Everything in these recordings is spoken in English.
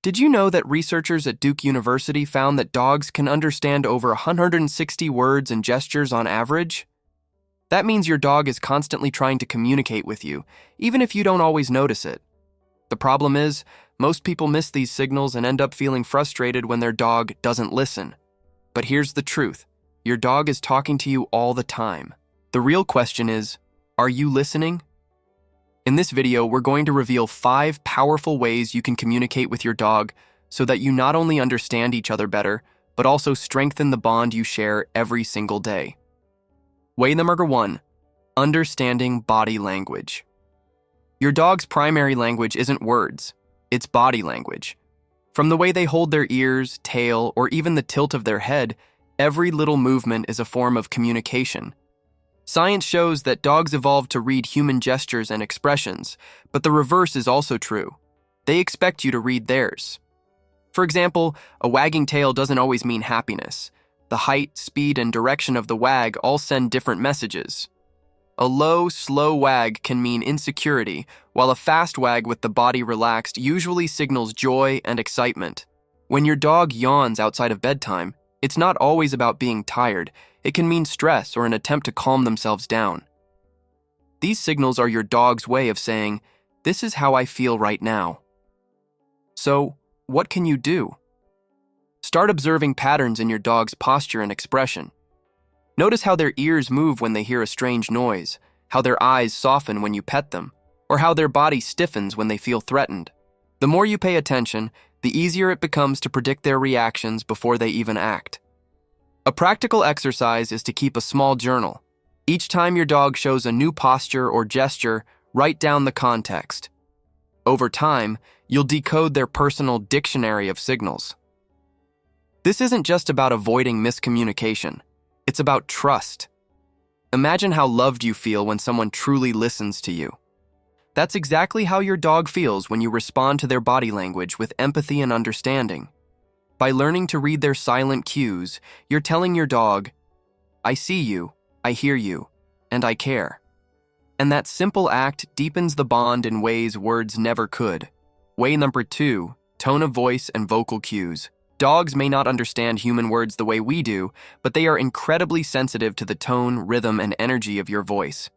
Did you know that researchers at Duke University found that dogs can understand over 160 words and gestures on average? That means your dog is constantly trying to communicate with you, even if you don't always notice it. The problem is, most people miss these signals and end up feeling frustrated when their dog doesn't listen. But here's the truth. Your dog is talking to you all the time. The real question is, are you listening? In this video, we're going to reveal 5 powerful ways you can communicate with your dog so that you not only understand each other better, but also strengthen the bond you share every single day. Way number 1, understanding body language. Your dog's primary language isn't words, it's body language. From the way they hold their ears, tail, or even the tilt of their head, every little movement is a form of communication. Science shows that dogs evolved to read human gestures and expressions, but the reverse is also true. They expect you to read theirs. For example, a wagging tail doesn't always mean happiness. The height, speed, and direction of the wag all send different messages. A low, slow wag can mean insecurity, while a fast wag with the body relaxed usually signals joy and excitement. When your dog yawns outside of bedtime, it's not always about being tired. It can mean stress or an attempt to calm themselves down. These signals are your dog's way of saying, "This is how I feel right now." So, what can you do? Start observing patterns in your dog's posture and expression. Notice how their ears move when they hear a strange noise, how their eyes soften when you pet them, or how their body stiffens when they feel threatened. The more you pay attention, the easier it becomes to predict their reactions before they even act. A practical exercise is to keep a small journal. Each time your dog shows a new posture or gesture, write down the context. Over time, you'll decode their personal dictionary of signals. This isn't just about avoiding miscommunication. It's about trust. Imagine how loved you feel when someone truly listens to you. That's exactly how your dog feels when you respond to their body language with empathy and understanding. By learning to read their silent cues, you're telling your dog, "I see you, I hear you, and I care." And that simple act deepens the bond in ways words never could. Way number 2, tone of voice and vocal cues. Dogs may not understand human words the way we do, but they are incredibly sensitive to the tone, rhythm, and energy of your voice.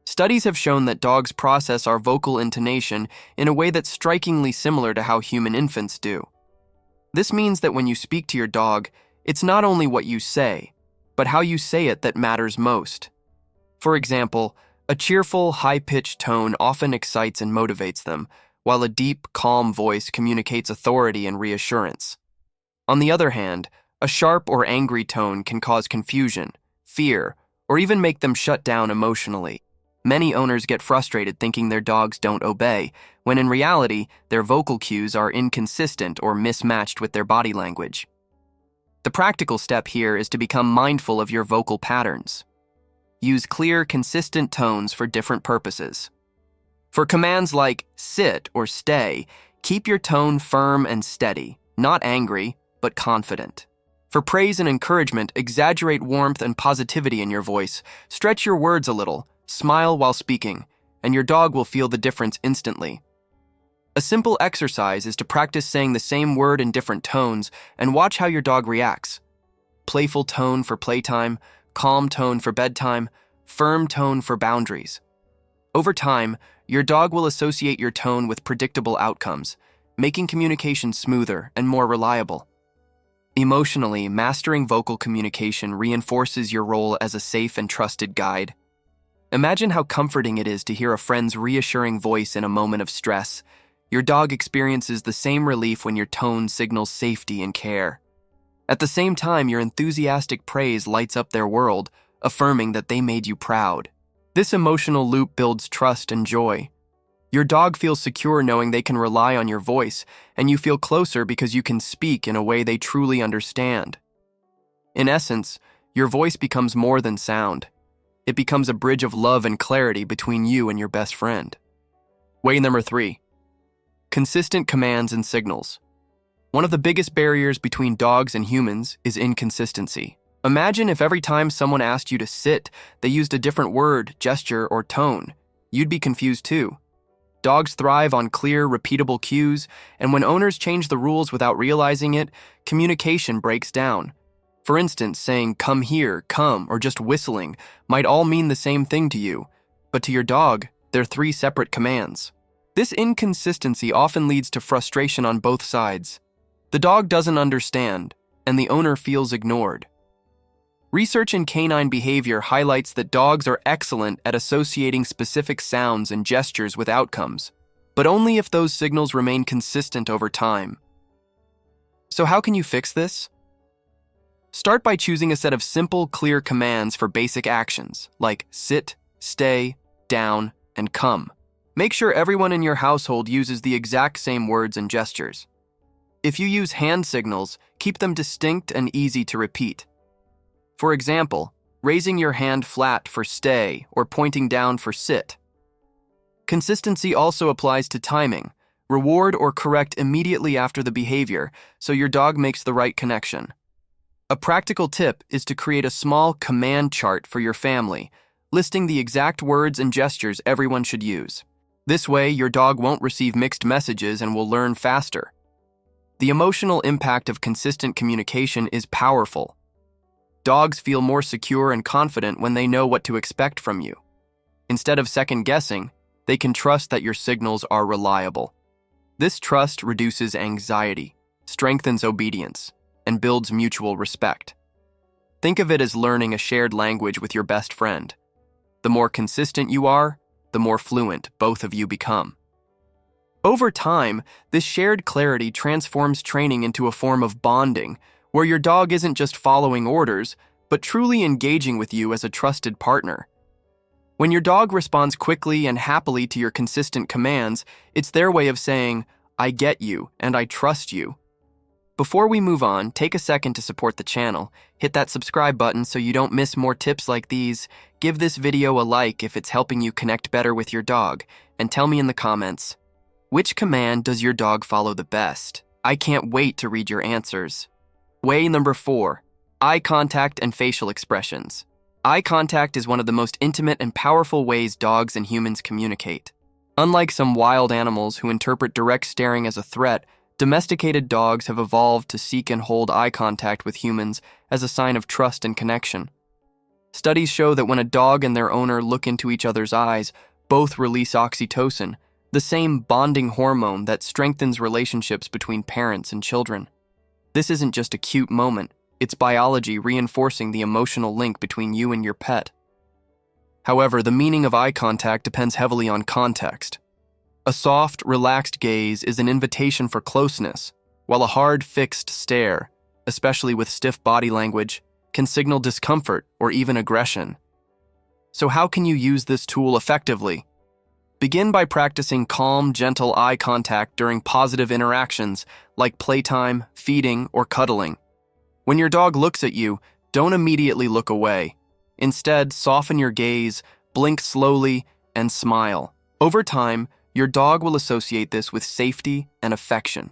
Studies have shown that dogs process our vocal intonation in a way that's strikingly similar to how human infants do. This means that when you speak to your dog, it's not only what you say, but how you say it that matters most. For example, a cheerful, high-pitched tone often excites and motivates them, while a deep, calm voice communicates authority and reassurance. On the other hand, a sharp or angry tone can cause confusion, fear, or even make them shut down emotionally. Many owners get frustrated thinking their dogs don't obey, when in reality, their vocal cues are inconsistent or mismatched with their body language. The practical step here is to become mindful of your vocal patterns. Use clear, consistent tones for different purposes. For commands like sit or stay, keep your tone firm and steady, not angry, but confident. For praise and encouragement, exaggerate warmth and positivity in your voice. Stretch your words a little, smile while speaking, and your dog will feel the difference instantly. A simple exercise is to practice saying the same word in different tones and watch how your dog reacts. Playful tone for playtime, calm tone for bedtime, firm tone for boundaries. Over time, your dog will associate your tone with predictable outcomes, making communication smoother and more reliable. Emotionally, mastering vocal communication reinforces your role as a safe and trusted guide. Imagine how comforting it is to hear a friend's reassuring voice in a moment of stress. Your dog experiences the same relief when your tone signals safety and care. At the same time, your enthusiastic praise lights up their world, affirming that they made you proud. This emotional loop builds trust and joy. Your dog feels secure knowing they can rely on your voice, and you feel closer because you can speak in a way they truly understand. In essence, your voice becomes more than sound. It becomes a bridge of love and clarity between you and your best friend. Way number 3, consistent commands and signals. One of the biggest barriers between dogs and humans is inconsistency. Imagine if every time someone asked you to sit, they used a different word, gesture, or tone. You'd be confused too. Dogs thrive on clear, repeatable cues, and when owners change the rules without realizing it, communication breaks down. For instance, saying, "come here," "come," or just whistling might all mean the same thing to you, but to your dog, they're three separate commands. This inconsistency often leads to frustration on both sides. The dog doesn't understand, and the owner feels ignored. Research in canine behavior highlights that dogs are excellent at associating specific sounds and gestures with outcomes, but only if those signals remain consistent over time. So how can you fix this? Start by choosing a set of simple, clear commands for basic actions, like sit, stay, down, and come. Make sure everyone in your household uses the exact same words and gestures. If you use hand signals, keep them distinct and easy to repeat. For example, raising your hand flat for stay or pointing down for sit. Consistency also applies to timing. Reward or correct immediately after the behavior so your dog makes the right connection. A practical tip is to create a small command chart for your family, listing the exact words and gestures everyone should use. This way, your dog won't receive mixed messages and will learn faster. The emotional impact of consistent communication is powerful. Dogs feel more secure and confident when they know what to expect from you. Instead of second-guessing, they can trust that your signals are reliable. This trust reduces anxiety, strengthens obedience, and builds mutual respect. Think of it as learning a shared language with your best friend. The more consistent you are, the more fluent both of you become. Over time, this shared clarity transforms training into a form of bonding, where your dog isn't just following orders, but truly engaging with you as a trusted partner. When your dog responds quickly and happily to your consistent commands, it's their way of saying, "I get you and I trust you." Before we move on, take a second to support the channel. Hit that subscribe button so you don't miss more tips like these. Give this video a like if it's helping you connect better with your dog, and tell me in the comments, which command does your dog follow the best? I can't wait to read your answers. Way number 4, eye contact and facial expressions. Eye contact is one of the most intimate and powerful ways dogs and humans communicate. Unlike some wild animals who interpret direct staring as a threat, domesticated dogs have evolved to seek and hold eye contact with humans as a sign of trust and connection. Studies show that when a dog and their owner look into each other's eyes, both release oxytocin, the same bonding hormone that strengthens relationships between parents and children. This isn't just a cute moment, it's biology reinforcing the emotional link between you and your pet. However, the meaning of eye contact depends heavily on context. A soft, relaxed gaze is an invitation for closeness, while a hard, fixed stare, especially with stiff body language, can signal discomfort or even aggression. So how can you use this tool effectively? Begin by practicing calm, gentle eye contact during positive interactions like playtime, feeding, or cuddling. When your dog looks at you, don't immediately look away. Instead, soften your gaze, blink slowly, and smile. Over time, your dog will associate this with safety and affection.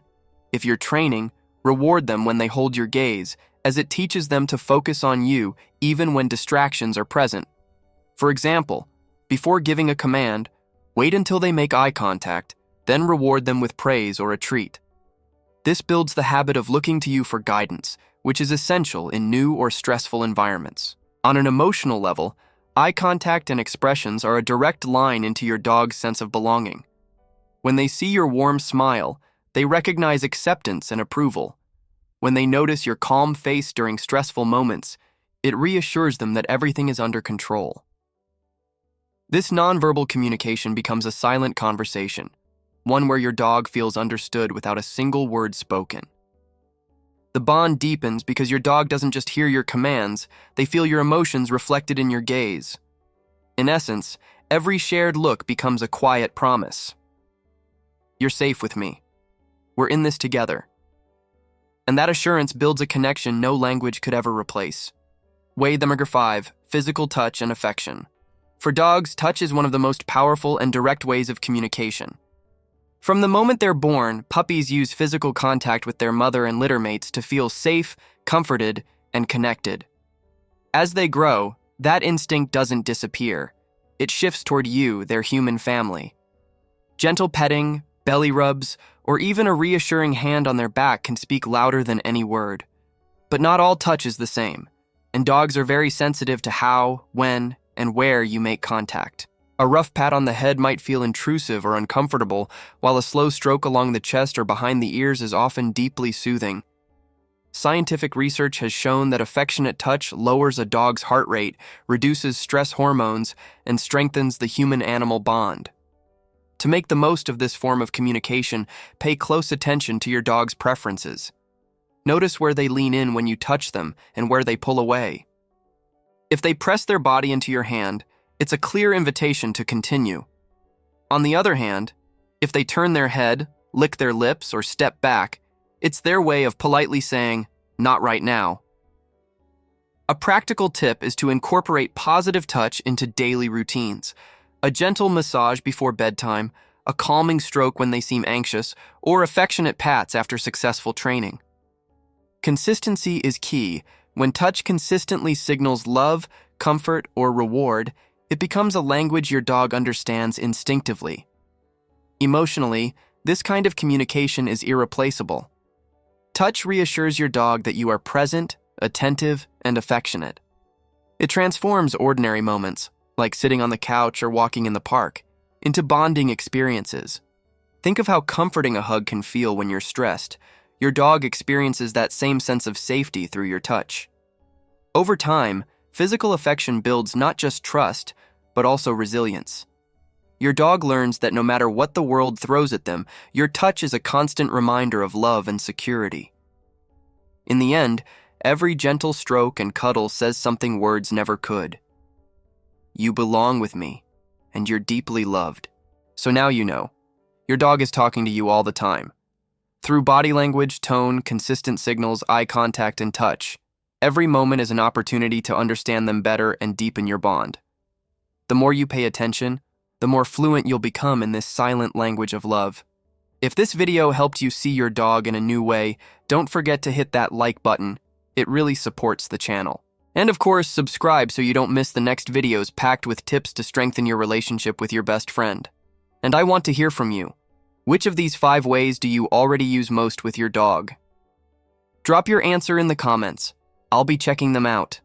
If you're training, reward them when they hold your gaze, as it teaches them to focus on you even when distractions are present. For example, before giving a command, wait until they make eye contact, then reward them with praise or a treat. This builds the habit of looking to you for guidance, which is essential in new or stressful environments. On an emotional level, eye contact and expressions are a direct line into your dog's sense of belonging. When they see your warm smile, they recognize acceptance and approval. When they notice your calm face during stressful moments, it reassures them that everything is under control. This nonverbal communication becomes a silent conversation, one where your dog feels understood without a single word spoken. The bond deepens because your dog doesn't just hear your commands, they feel your emotions reflected in your gaze. In essence, every shared look becomes a quiet promise. You're safe with me. We're in this together. And that assurance builds a connection no language could ever replace. Way number 5, physical touch and affection. For dogs, touch is one of the most powerful and direct ways of communication. From the moment they're born, puppies use physical contact with their mother and litter mates to feel safe, comforted, and connected. As they grow, that instinct doesn't disappear. It shifts toward you, their human family. Gentle petting, belly rubs, or even a reassuring hand on their back can speak louder than any word. But not all touch is the same, and dogs are very sensitive to how, when, and where you make contact. A rough pat on the head might feel intrusive or uncomfortable, while a slow stroke along the chest or behind the ears is often deeply soothing. Scientific research has shown that affectionate touch lowers a dog's heart rate, reduces stress hormones, and strengthens the human-animal bond. To make the most of this form of communication, pay close attention to your dog's preferences. Notice where they lean in when you touch them and where they pull away. If they press their body into your hand, it's a clear invitation to continue. On the other hand, if they turn their head, lick their lips, or step back, it's their way of politely saying, "Not right now." A practical tip is to incorporate positive touch into daily routines. A gentle massage before bedtime, a calming stroke when they seem anxious, or affectionate pats after successful training. Consistency is key. When touch consistently signals love, comfort, or reward, it becomes a language your dog understands instinctively. Emotionally, this kind of communication is irreplaceable. Touch reassures your dog that you are present, attentive, and affectionate. It transforms ordinary moments, like sitting on the couch or walking in the park, into bonding experiences. Think of how comforting a hug can feel when you're stressed. Your dog experiences that same sense of safety through your touch. Over time, physical affection builds not just trust, but also resilience. Your dog learns that no matter what the world throws at them, your touch is a constant reminder of love and security. In the end, every gentle stroke and cuddle says something words never could. You belong with me, and you're deeply loved. So now you know. Your dog is talking to you all the time. Through body language, tone, consistent signals, eye contact, and touch, every moment is an opportunity to understand them better and deepen your bond. The more you pay attention, the more fluent you'll become in this silent language of love. If this video helped you see your dog in a new way, don't forget to hit that like button. It really supports the channel. And of course, subscribe so you don't miss the next videos packed with tips to strengthen your relationship with your best friend. And I want to hear from you. Which of these 5 ways do you already use most with your dog? Drop your answer in the comments. I'll be checking them out.